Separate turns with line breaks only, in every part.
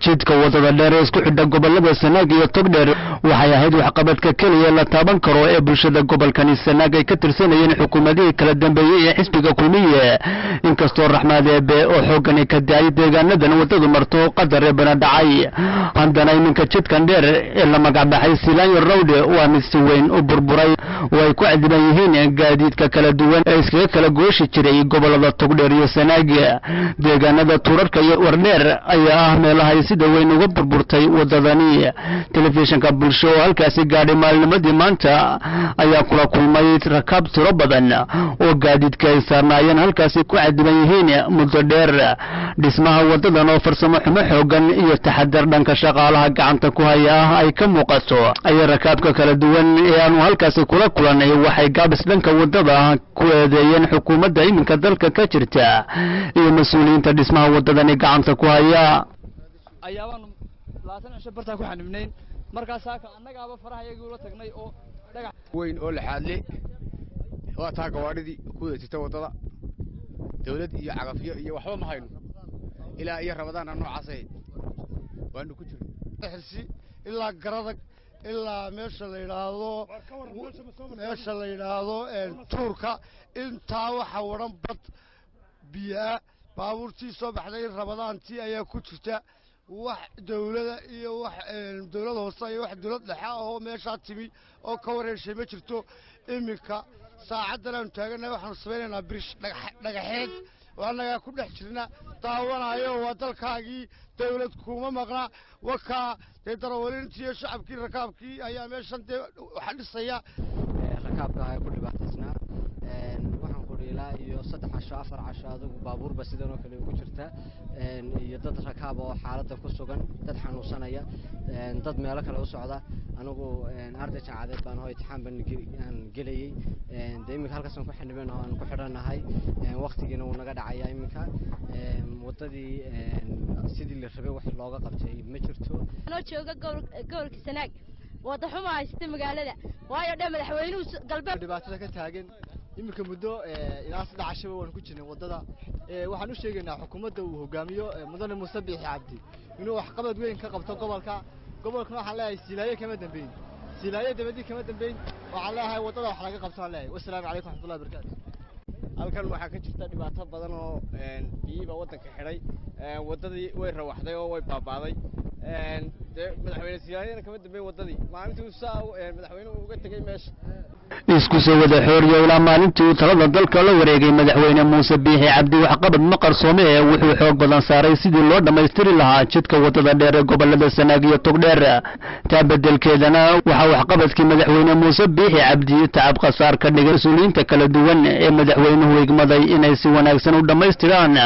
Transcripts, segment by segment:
jidka wadada dheer ee isku xidha gobolada Sanaag iyo Togdheer waxay ahayd waxqabadka kaliya la taaban karo ee bulshada gobolkani Sanaag ay ka tirsanayeen xukuumadii kala dambeeyay ee xisbiga kulmiye inkastoo raxmadeebe oo xoogan ka daayay deegaanadan wadadu marto qadar bana dhacay haddana iminka jidkan dheer ee la magacbaxay Silaanyo Road waa mid si weyn u burburay way ku cadiban yihiin gaadiidka kala duwan ee iskaga kala gooshi jiray gobolada Togdheer iyo Sanaag deegaanada Tuurarka iyo Wardheer ayaa meelaha sida weyn uga burburtay wadadani telefishinka bulsho halkaasi gaadhay maalnimadii maanta ayaa kula kulmay rakaab tiro badan oo gaadiidka ay saarnaayeen halkaasi ku cadiban yihiin muddo dheer dhismaha wadadan oo farsamo xumo xoogan iyo taxadar dhanka shaqaalaha gacanta ku haya ay ka muuqato ay rakaabka kala duwan ee aanu halkaasi kula kulanay waxay gaabis dhanka wadada ku eedeeyeen xukuumadda iminka dalka ka jirta iyo mas'uuliyiinta dhismaha wadadani gacanta ku haya
ayaan 20 cisho barta ku xanibnayn markaas annagaaba faraha iyagu la tagnay oo dhagax
weyn oo la xadlay waa taa gawaadhidii ku yeeshay wadada dawlad iyo cagafyo iyo waxba ma hayno ilaa iyo Ramadaan noocaasay waanu ku jirnay ilaa garadag ilaa meesha la yiraahdo Tuurka inta waxa waran bad biya baabuurtii soo baxday Ramadaantii ayaa ku jirta wax dawladda iyo wax dawladda hoose iyo wax dawlad dhexe oo meesha timi oo ka wareershay ma jirto iminka saacadan aan taaganahay waxaan sameeynaa birish dhagaxeed waanaga ku dhex jirna daawanayo waa dalkaagii dawlad kuma maqna waka darawaliintii shacabkii rakaabkii ayaa meeshan waxa dhisaya
rakaabka ay ku dhibaataysnaa waxaan ku dhilaa iyo 3 casho 4 casho adigu baabuurba sidoo kale ku jirta iyo dad rakaab oo xaaladda ku sugan dad xanuunsanaya dad meelo kale u socda anigu arday jacadeed baan hooy imtixaan baan gelayay deeminka halkaas aan ku xanibeen oo aan ku xidhanahay waqtigiina uu naga dhacay iminka wadadii sidii la rabay wax looga qabtay ma jirto
anoo jooga gobolka Sanaag wada xumo haysta magaalada waayo madaxweynuhu galbeed
dhibaatada ka taagan iminka muddo ilaa 3 casho waan ku jirnay wadada waxaan u sheegaynaa xukuumadda uu hogaamiyo mudane Muuse Biixi Cabdi inuu wax qabad weyn ka qabto gobolka waxaan leeyahay Silaayo kama dambeyn Silaayo dabadii kama dambeyn waxaan leeyahay wadada wax laga qabto aan leeyahay wassalaamu calaykum warahmatullahi wabarakatuh
halkan waxa ka jirta dhibaato badan oo biyiba wadanka xidhay wadadii way rawaxday oo way baabaaday madaxweyne Silaayo kama dambeyn wadadii maalintii uu madaxweynuhu uga tagay meesha
isku soo wada xooriyo ilaa maalintii uu talada dalka la wareegay madaxweyne Muuse Biixi Cabdi wax qabad ma qarsoome wuxuu xoog badan saaray sidii loo dhameystiri lahaa jidka wadada dheer ee gobolada Sanaag iyo Togdheer tabadelkeedana waxa wax qabadkii madaxweyne Muuse Biixi Cabdi tacab qasaar ka dhigay mas'uuliyiinta kala duwan ee madaxweynuhu igmaday inay si wanaagsan u dhameystiraan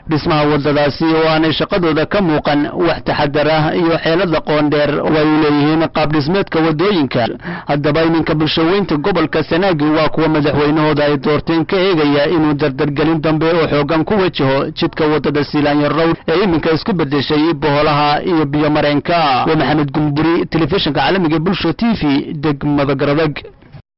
dhismaha wadadaasi oo aanay shaqadooda ka muuqan wax taxadar ah iyo xeelada qoondheer way leeyihiin qaab dhismeedka wadooyinka haddaba iminka bulshooyinka gobolka Sanaag waa kuwa madaxweynahooda ay doorteen ka eegaya inuu dardargelin dambe oo xoogan ku wajaho jidka wadada Silaanyo Road ee iminka isku bedeshay boholaha iyo biyo mareenka Maxamed Gumburi telefishinka caalamiga bulsho TV degmada Garadeg